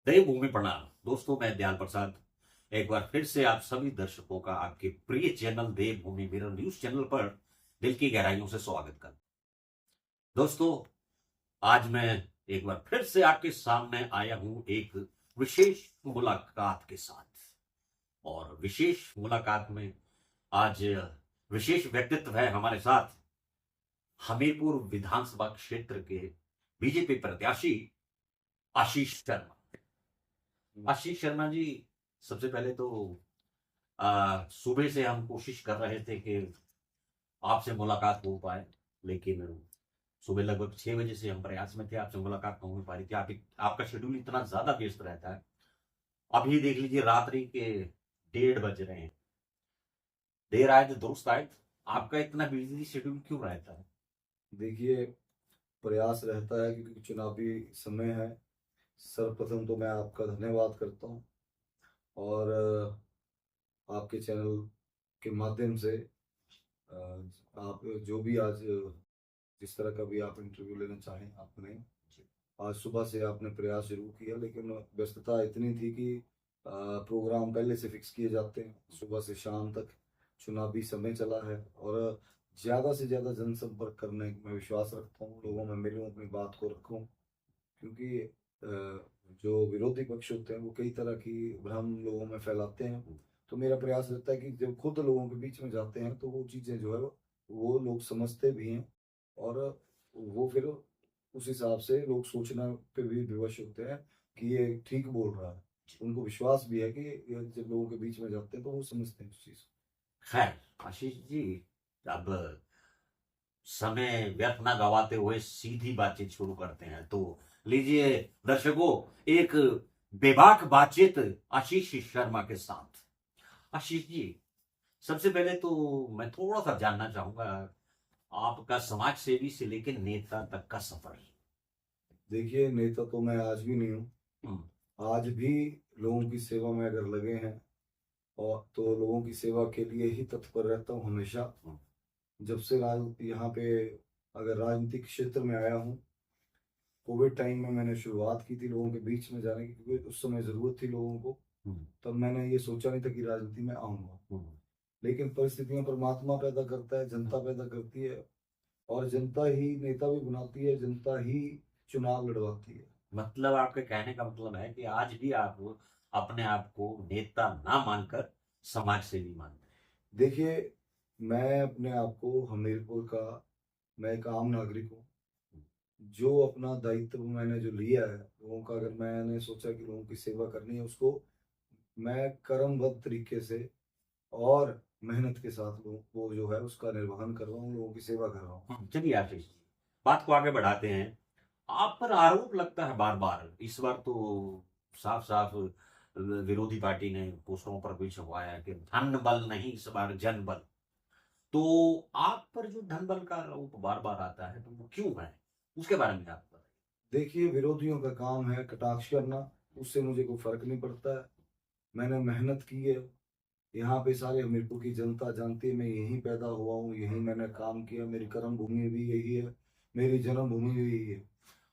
देवभूमि प्रणाम दोस्तों, मैं दयाल प्रसाद एक बार फिर से आप सभी दर्शकों का आपके प्रिय चैनल देवभूमि मिरर न्यूज चैनल पर दिल की गहराइयों से स्वागत करता हूं। दोस्तों, आज मैं एक बार फिर से आपके सामने आया हूं एक विशेष मुलाकात के साथ। और विशेष मुलाकात में आज विशेष व्यक्तित्व है हमारे साथ, हमीरपुर विधानसभा क्षेत्र के बीजेपी प्रत्याशी आशीष शर्मा। आशीष शर्मा जी, सबसे पहले तो सुबह से हम कोशिश कर रहे थे कि आपसे मुलाकात हो पाए, लेकिन सुबह लगभग 6 बजे से हम प्रयास में थे, आपसे मुलाकात नहीं हो पा रही थी। आपका शेड्यूल इतना ज्यादा व्यस्त रहता है। अभी देख लीजिए, रात्रि के 1:30 बज रहे हैं। देर आए तो दुरुस्त आए। आपका इतना बिजी शेड्यूल क्यों रहता है? देखिए, प्रयास रहता है क्योंकि चुनावी समय है। सर्वप्रथम तो मैं आपका धन्यवाद करता हूँ और आपके चैनल के माध्यम से आप जो भी आज जिस तरह का भी आप इंटरव्यू लेना चाहें आपने आज सुबह से आपने प्रयास जरूर किया, लेकिन व्यस्तता इतनी थी कि प्रोग्राम पहले से फिक्स किए जाते हैं। सुबह से शाम तक चुनावी समय चला है और ज़्यादा से ज़्यादा जनसंपर्क करने में विश्वास रखता हूँ, लोगों में मिलूँ, अपनी बात को रखूँ। क्योंकि जो विरोधी पक्ष होते हैं वो कई तरह की भ्रम लोगों में फैलाते हैं। तो मेरा प्रयास रहता है कि जब खुद लोगों के बीच में जाते हैं तो वो चीज़ें जो है वो लोग समझते भी हैं और वो फिर उस हिसाब से लोग सोचना पे भी विवश होते हैं कि ये ठीक बोल रहा है। उनको विश्वास भी है कि ये जब लोगों के बीच में जाते हैं तो वो समझते हैं उस चीज़ को। खैर आशीष जी, अब समय व्यर्थ ना गवाते हुए सीधी बातचीत शुरू करते हैं। तो लीजिए दर्शकों, एक बेबाक बातचीत आशीष शर्मा के साथ। आशीष जी, सबसे पहले तो मैं थोड़ा सा जानना चाहूंगा आपका समाज सेवी से लेकर नेता तक का सफर। देखिए, नेता तो मैं आज भी नहीं हूँ। हम्म। आज भी लोगों की सेवा में अगर लगे हैं और तो लोगों की सेवा के लिए ही तत्पर रहता हूँ हमेशा। हम्म। जब से राज यहाँ पे अगर राजनीतिक क्षेत्र में आया हूँ, कोविड टाइम में मैंने शुरुआत की थी लोगों के बीच में जाने की, क्योंकि उस समय ज़रूरत थी लोगों को। हम्म। तब मैंने ये सोचा नहीं था कि राजनीति में आऊँगा, हम्म। लेकिन परिस्थितियां परमात्मा पैदा करता है, जनता पैदा करती है और जनता ही नेता भी बनाती है, जनता ही चुनाव लड़वाती है। मतलब आपके कहने का मतलब है कि आज भी आप अपने आप को नेता ना मानकर समाज सेवी मानते देखिए, मैं अपने आप को हमीरपुर का मैं एक आम नागरिक हूँ। हैं। जो अपना दायित्व मैंने जो लिया है लोगों का, अगर मैंने सोचा कि लोगों की सेवा करनी है, उसको मैं कर्मबद्ध तरीके से और मेहनत के साथ लोग वो जो है उसका निर्वहन कर रहा हूँ, लोगों की सेवा कर रहा हूँ। चलिए आशीष जी, बात को आगे बढ़ाते हैं। आप पर आरोप लगता है बार बार, इस बार तो साफ साफ विरोधी पार्टी ने पोस्टरों पर भी छपवाया है कि धन बल नहीं, इस बार जन बल। तो आप पर जो धन बल का आरोप बार बार आता है, तो वो क्यों है? उसके बारे में आप बताइए। देखिए, विरोधियों का काम है कटाक्ष करना, उससे मुझे कोई फर्क नहीं पड़ता है। मैंने मेहनत की है, यहाँ पे सारे हमीरपुर की जनता जानती है मैं यहीं पैदा हुआ हूँ, यहीं मैंने काम किया, मेरी कर्म भूमि भी यही है, मेरी जन्मभूमि भी यही है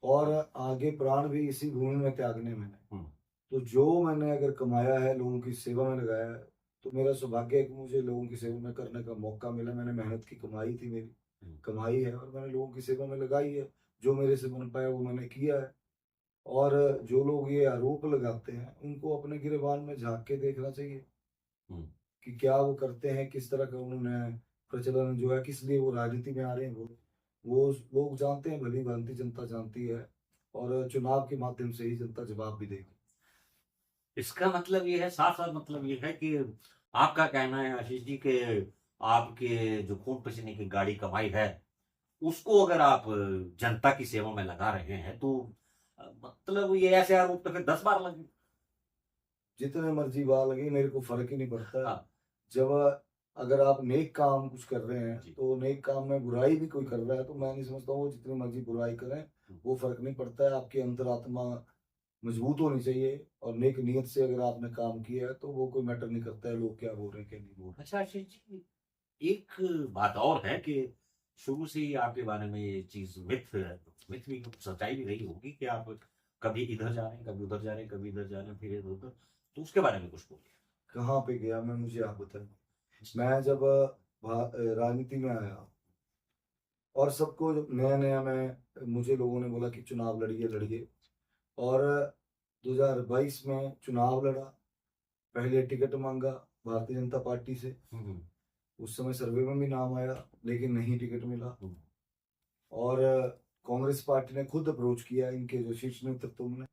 और आगे प्राण भी इसी भूमि में त्यागने मैंने। हम्म। तो जो मैंने अगर कमाया है लोगों की सेवा में लगाया है, तो मेरा सौभाग्य है कि मुझे लोगों की सेवा में करने का मौका मिला। मैंने मेहनत की कमाई थी, मेरी हम्म। कमाई है और मैंने लोगों की सेवा में लगाई है। जो मेरे से बन पाया वो मैंने किया है। और जो लोग ये आरोप लगाते हैं उनको अपने गिरेबान में झांक के देखना चाहिए हम्म। कि क्या वो करते हैं, किस तरह का उन्होंने प्रचलन जो है, किस लिए वो राजनीति में आ रहे हैं। वो लोग जानते हैं, भली भांति जनता जानती है और चुनाव के माध्यम से ही जनता जवाब भी देगी। इसका मतलब ये है, साफ साफ मतलब ये है कि आपका कहना है आशीष जी के आपके जो खून पसीने की गाड़ी कमाई है, उसको अगर आप जनता की सेवा में लगा रहे हैं, तो मतलब ये ऐसे आरोप तो फिर 10 बार लगे। जितने मर्जी बार लगे, मेरे को फर्क ही नहीं पड़ता है। हाँ। जब अगर आप नेक काम कुछ कर रहे हैं जी। तो नेक काम में बुराई भी कोई कर रहा है तो मैं नहीं समझता वो जितनी मर्जी बुराई करें, वो फर्क नहीं पड़ता है। आपकी अंतरात्मा मजबूत होनी चाहिए और नेक नियत से अगर आपने काम किया है तो वो कोई मैटर नहीं करता है लोग क्या बोल रहे हैं क्या नहीं बोल रहे अच्छा आशीष जी, एक बात और है कि शुरू से ही आपके बारे में ये चीज मिथ मिथ भी कुछ सच्चाई भी रही होगी कि आप कभी इधर जा रहे हैं, कभी उधर जा रहे हैं, कभी इधर जा रहे हैं, फिर इधर उधर, तो उसके बारे में कुछ बोलिए। कहाँ पे गया मैं, मुझे आप बताएं। मैं जब राजनीति में आया और सबको जब नया नया मैं मुझे लोगों ने बोला कि चुनाव लड़िए लड़िए, और 2022 में चुनाव लड़ा। पहले टिकट मांगा भारतीय जनता पार्टी से, उस समय सर्वे में भी नाम आया लेकिन नहीं टिकट मिला। और कांग्रेस पार्टी ने खुद अप्रोच किया, इनके जो शीर्ष नेतृत्व ने,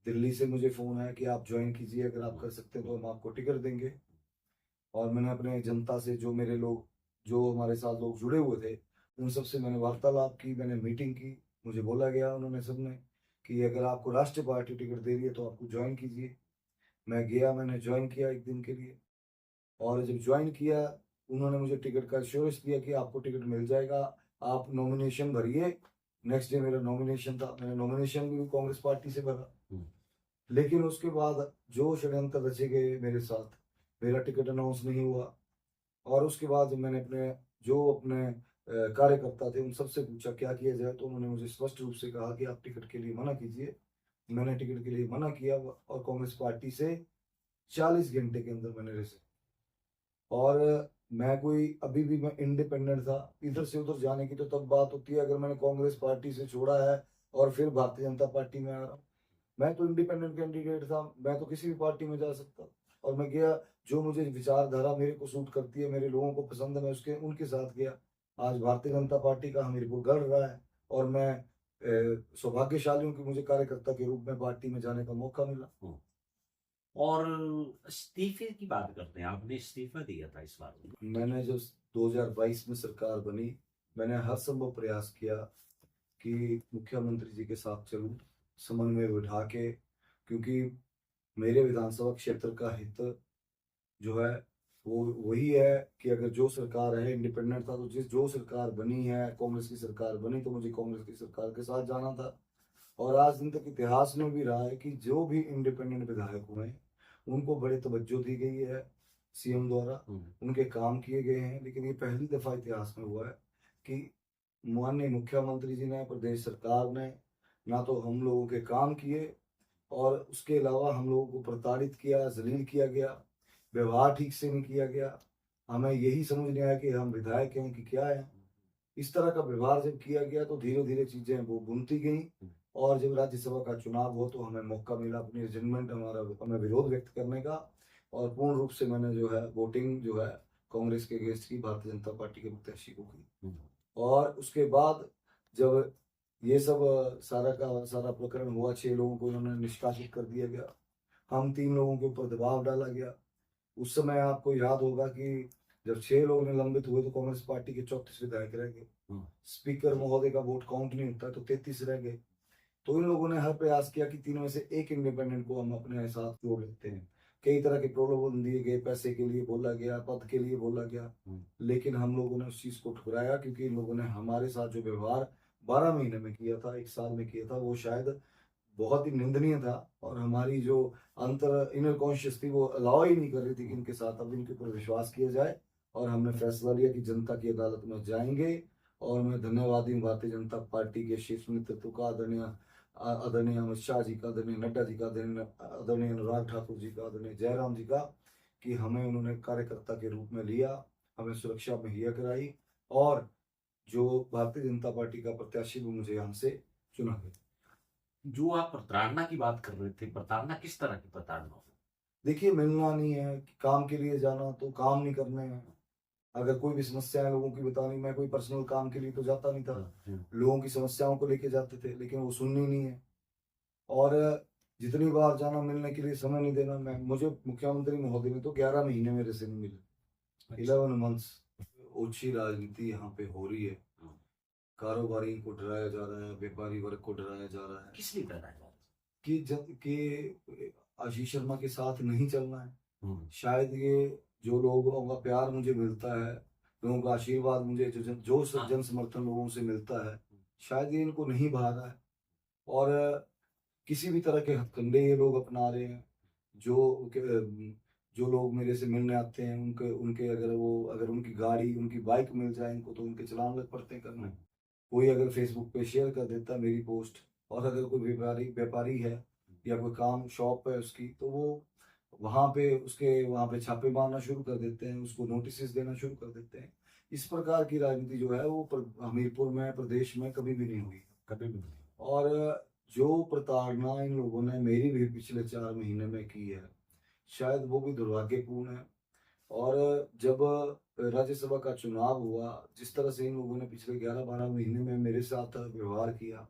दिल्ली से मुझे फोन आया कि आप ज्वाइन कीजिए, अगर आप कर सकते हैं तो हम आपको टिकट देंगे। और मैंने अपने जनता से, जो मेरे लोग, जो हमारे साथ लोग जुड़े हुए थे, उन सबसे मैंने वार्तालाप की, मैंने मीटिंग की। मुझे बोला गया उन्होंने सबने कि अगर आपको राष्ट्रीय पार्टी टिकट दे रही है तो आपको ज्वाइन कीजिए। मैं गया, मैंने ज्वाइन किया एक दिन के लिए, और जब ज्वाइन किया उन्होंने मुझे टिकट का एश्योरेंस दिया कि आपको टिकट मिल जाएगा, आप नॉमिनेशन भरिए। नेक्स्ट डे मेरा नॉमिनेशन था, मैंने नॉमिनेशन भी कांग्रेस पार्टी से भरा। लेकिन उसके बाद जो षड्यंत्र रचे गए मेरे साथ, मेरा टिकट अनाउंस नहीं हुआ। और उसके बाद जब मैंने अपने कार्यकर्ता थे उन सबसे पूछा क्या किया जाए, तो उन्होंने मुझे स्पष्ट रूप से कहा कि आप टिकट के लिए मना कीजिए। मैंने टिकट के लिए मना किया और कांग्रेस पार्टी से 40 घंटे के अंदर मैंने रिजाइन। और मैं कोई अभी भी मैं इंडिपेंडेंट था, इधर से उधर जाने की तो तब बात होती है अगर मैंने कांग्रेस पार्टी से छोड़ा है और फिर भारतीय जनता पार्टी में आ रहा हूँ। मैं तो इंडिपेंडेंट कैंडिडेट था, मैं तो किसी भी पार्टी में जा सकता, और मैं गया। जो मुझे विचारधारा मेरे को सूट करती है, मेरे लोगों को पसंद है, मैं उनके साथ गया। आज भारतीय जनता पार्टी का मेरे को गर्व रहा है, और मैं सौभाग्यशाली हूँ कि मुझे कार्यकर्ता के रूप में पार्टी में जाने का मौका मिला। और इस्तीफे की बात करते हैं, आपने इस्तीफा दिया था इस बार। मैंने जो 2022 में सरकार बनी, मैंने हर संभव प्रयास किया कि मुख्यमंत्री जी के साथ चलूं, समन्वय बिठा के, क्योंकि मेरे विधानसभा क्षेत्र का हित जो है वो वही है कि अगर जो सरकार है, इंडिपेंडेंट था तो जो सरकार बनी है, कांग्रेस की सरकार बनी, तो मुझे कांग्रेस की सरकार के साथ जाना था। और आज दिन तक इतिहास में भी रहा है कि जो भी इंडिपेंडेंट विधायक हुए उनको बड़े तवज्जो दी गई है सीएम द्वारा, उनके काम किए गए हैं। लेकिन ये पहली दफा इतिहास में हुआ है कि माननीय मुख्यमंत्री जी ने, प्रदेश सरकार ने, ना तो हम लोगों के काम किए, और उसके अलावा हम लोगों को प्रताड़ित किया, जलील किया गया, व्यवहार ठीक से नहीं किया गया। हमें यही समझ नहीं आया कि हम विधायक हैं कि क्या है। इस तरह का व्यवहार जब किया गया तो धीरे धीरे चीजें वो बुनती गई, और जब राज्यसभा का चुनाव हुआ तो हमें मौका मिला अपनी रिजनमेंट, हमें विरोध व्यक्त करने का। और पूर्ण रूप से मैंने जो है वोटिंग जो है कांग्रेस के अगेंस्ट की, भारतीय जनता पार्टी के प्रत्याशी को की। और उसके बाद जब ये सब सारा का सारा प्रकरण हुआ, 6 लोगों को इन्होंने निष्कासित कर दिया गया, हम 3 लोगों के ऊपर दबाव डाला गया। उस समय आपको याद होगा कि जब 6 लोग निलंबित हुए तो कांग्रेस पार्टी के 34 विधायक रह गए। स्पीकर महोदय का वोट काउंट नहीं होता, तो 33 रह गए। तो इन लोगों ने हर प्रयास किया कि तीनों में से एक इंडिपेंडेंट को हम अपने साथ जोड़ लेते हैं। कई तरह के प्रलोभन दिए गए, पैसे के लिए बोला गया, पद के लिए बोला गया, लेकिन हम लोगों ने उस चीज को ठुकराया, क्योंकि इन लोगों ने हमारे साथ जो व्यवहार 12 महीने में किया था, 1 साल में किया था, वो शायद बहुत ही निंदनीय था। और हमारी जो अंतर इनर कॉन्शियस थी वो अलाउ ही नहीं कर रही थी कि इनके साथ अब इनके ऊपर विश्वास किया जाए। और हमने फैसला लिया कि जनता की अदालत में जाएंगे। और मैं धन्यवादी हूँ भारतीय जनता पार्टी के शीर्ष नेतृत्व का, आदरणीय अमित शाह जी का, आदरणीय नड्डा जी का, आदरणीय अनुराग ठाकुर जी का, आदरणीय जयराम जी का, कि हमें उन्होंने कार्यकर्ता के रूप में लिया, हमें सुरक्षा मुहैया कराई, और जो भारतीय जनता पार्टी का प्रत्याशी भी मुझे यहाँ से चुना गया। जो आप प्रताड़ना की बात कर रहे थे, प्रताड़ना किस तरह की प्रताड़ना? देखिए, मिलना नहीं है, काम के लिए जाना तो काम नहीं करने हैं। अगर कोई भी समस्या है लोगों की बतानी, मैं कोई पर्सनल काम के लिए तो जाता नहीं था, लोगों की समस्याओं को लेके जाते थे, लेकिन वो सुननी नहीं है। और जितनी बार जाना, मिलने के लिए समय नहीं देना। मुझे मुख्यमंत्री महोदय ने तो 11 महीने मेरे से नहीं मिले, 11 मंथ्स। ओछी राजनीति यहाँ पे हो रही है, कारोबारी को डराया जा रहा है, व्यापारी वर्ग को डराया जा रहा है। किस लिए डराया जा रहा कि कि आशीष शर्मा के साथ नहीं चलना है। शायद ये जो लोगों का प्यार मुझे मिलता है, लोगों का आशीर्वाद मुझे जो जन समर्थन लोगों से मिलता है, शायद ये इनको नहीं भा रहा है। और किसी भी तरह के हथकंडे ये लोग अपना रहे हैं। जो लोग मेरे से मिलने आते हैं, उनके अगर उनकी गाड़ी, उनकी बाइक मिल जाए इनको, तो उनके चलान लग पड़ते हैं करना। कोई अगर फेसबुक पे शेयर कर देता मेरी पोस्ट, और अगर कोई व्यापारी व्यापारी है या कोई काम शॉप है उसकी, तो वो वहाँ पे उसके वहाँ पे छापे मारना शुरू कर देते हैं, उसको नोटिसेस देना शुरू कर देते हैं। इस प्रकार की राजनीति जो है वो हमीरपुर में प्रदेश में कभी भी नहीं हुई। कभी भी नहीं। और जो प्रताड़ना इन लोगों ने मेरी भी पिछले 4 महीने में की है, शायद वो भी दुर्भाग्यपूर्ण है। और जब राज्यसभा का चुनाव हुआ, जिस तरह से इन लोगों ने पिछले 11-12 महीने में मेरे साथ व्यवहार किया,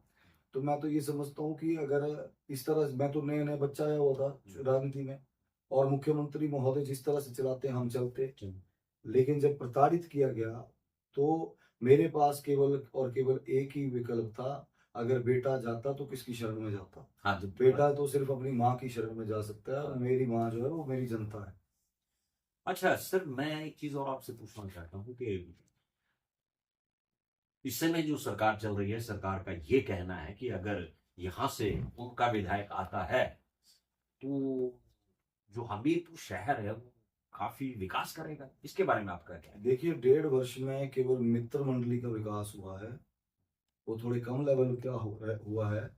तो मैं तो ये समझता हूँ कि अगर इस तरह, मैं तो नया-नया बच्चा आया हुआ था राजनीति में, और मुख्यमंत्री महोदय जिस तरह से चलाते हैं हम चलते। लेकिन जब प्रताड़ित किया गया, तो मेरे पास केवल और केवल एक ही विकल्प था, अगर बेटा जाता तो किसकी शरण में जाता? हाँ जी। बेटा तो सिर्फ अपनी माँ की शरण में जा सकता है, और मेरी माँ जो है वो मेरी जनता है। अच्छा सर, मैं एक चीज और आपसे पूछना चाहता हूँ कि इस समय जो सरकार चल रही है, सरकार का ये कहना है कि अगर यहाँ से उनका विधायक आता है तो जो हमीरपुर शहर है वो काफी विकास करेगा। इसके बारे में आपका क्या है? देखिए, 1.5 वर्ष में केवल मित्र मंडली का विकास हुआ है, वो थोड़े कम लेवल का हुआ है।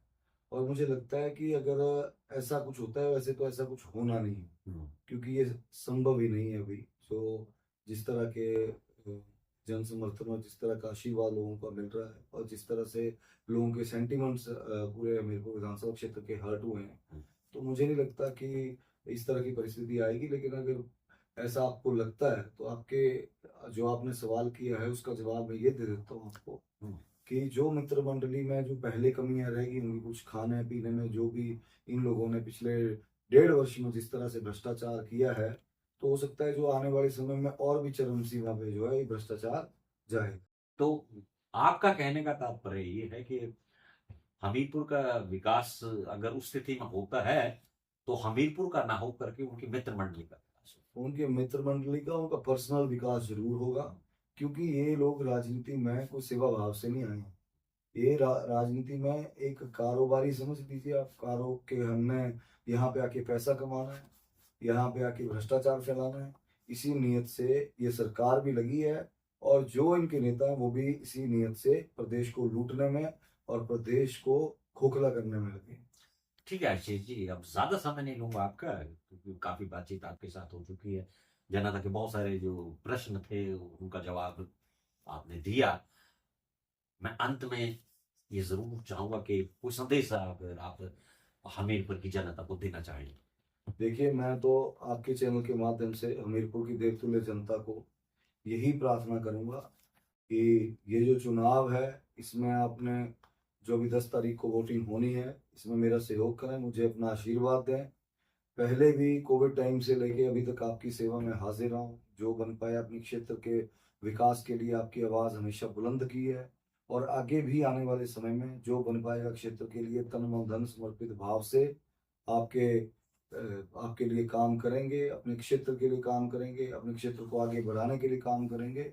और मुझे लगता है कि अगर ऐसा कुछ होता है, वैसे तो ऐसा कुछ होना नहीं है, क्योंकि ये संभव ही नहीं है अभी। तो जिस तरह के जन समर्थन और जिस तरह का आशीर्वाद लोगों का मिल रहा है, और जिस तरह से लोगों के सेंटिमेंट्स पूरे हमीरपुर विधानसभा क्षेत्र के हर्ट हुए हैं, तो मुझे नहीं लगता कि इस तरह की परिस्थिति आएगी। लेकिन अगर ऐसा आपको लगता है, तो आपके जो आपने सवाल किया है उसका जवाब मैं ये दे देता हूँ आपको, कि जो मित्र मंडली में जो पहले कमियां रहेगी होंगी, कुछ खाने पीने में, जो भी इन लोगों ने पिछले 1.5 वर्ष में जिस तरह से भ्रष्टाचार किया है, तो हो सकता है जो आने वाले समय में और भी चरम सीमा पे जो है ये भ्रष्टाचार जाए। तो आपका कहने का तात्पर्य ये है कि हमीरपुर का विकास अगर उस स्थिति में होता है तो हमीरपुर का ना हो करके उनकी मित्र मंडली का विकास हो। उनके मित्र मंडली का, उनका पर्सनल विकास जरूर होगा, क्योंकि ये लोग राजनीति में कोई सेवा भाव से नहीं आए हैं। ये राजनीति में एक कारोबारी समझ लीजिए आप, के हमने यहाँ पे आके पैसा कमाना है, यहाँ पे आके भ्रष्टाचार फैलाना है, इसी नीयत से ये सरकार भी लगी है। और जो इनके नेता हैं वो भी इसी नीयत से प्रदेश को लूटने में और प्रदेश को खोखला करने में लगे हैं। ठीक है आशीष जी, अब ज्यादा समय नहीं लूंगा आपका, क्योंकि काफी बातचीत आपके साथ हो चुकी है। जाना था कि बहुत सारे जो प्रश्न थे उनका जवाब आपने दिया। मैं अंत में ये जरूर चाहूंगा कि कोई संदेश अगर आप हमीरपुर की जनता को देना चाहें। देखिए, मैं तो आपके चैनल के माध्यम से हमीरपुर की देवतुल्य जनता को यही प्रार्थना करूंगा कि ये जो चुनाव है, इसमें आपने जो भी 10 तारीख को वोटिंग होनी है, इसमें मेरा सहयोग करें, मुझे अपना आशीर्वाद दें। पहले भी कोविड टाइम से लेके अभी तक आपकी सेवा में हाजिर रहा हूँ। जो बन पाया अपने क्षेत्र के विकास के लिए आपकी आवाज़ हमेशा बुलंद की है, और आगे भी आने वाले समय में जो बन पाएगा क्षेत्र के लिए तन मन धन समर्पित भाव से आपके आपके लिए काम करेंगे, अपने क्षेत्र के लिए काम करेंगे, अपने क्षेत्र को आगे बढ़ाने के लिए काम करेंगे।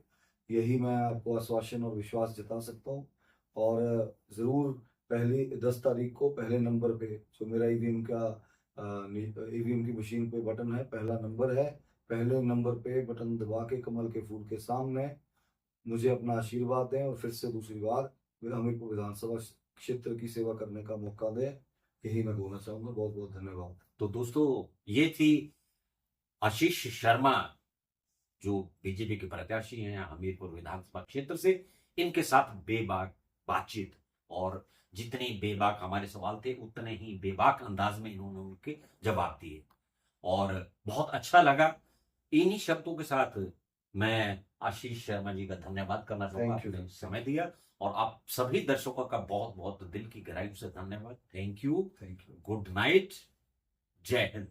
यही मैं आपको आश्वासन और विश्वास जता सकता हूँ। और ज़रूर पहली 10 तारीख को पहले नंबर पे जो मेरा ईवीएम का ईवीएम की मशीन पे बटन है, पहला नंबर है, पहले नंबर पे बटन दबा के कमल के फूल के सामने मुझे अपना आशीर्वाद दें, और फिर से दूसरी बार हमीरपुर विधानसभा क्षेत्र की सेवा करने का मौका दें। यही मैं बोलना चाहूंगा। बहुत बहुत धन्यवाद। तो दोस्तों, ये थी आशीष शर्मा, जो बीजेपी के प्रत्याशी हैं हमीरपुर विधानसभा क्षेत्र से। इनके साथ बेबाक बातचीत, और जितने बेबाक हमारे सवाल थे उतने ही बेबाक अंदाज में इन्होंने उनके जवाब दिए, और बहुत अच्छा लगा। इन्हीं शब्दों के साथ मैं आशीष शर्मा जी का धन्यवाद करना चाहूंगा, Thank you. आपने समय दिया। और आप सभी दर्शकों का बहुत बहुत दिल की गहराई से धन्यवाद। Thank you. Thank you. Good night. जय हिंद।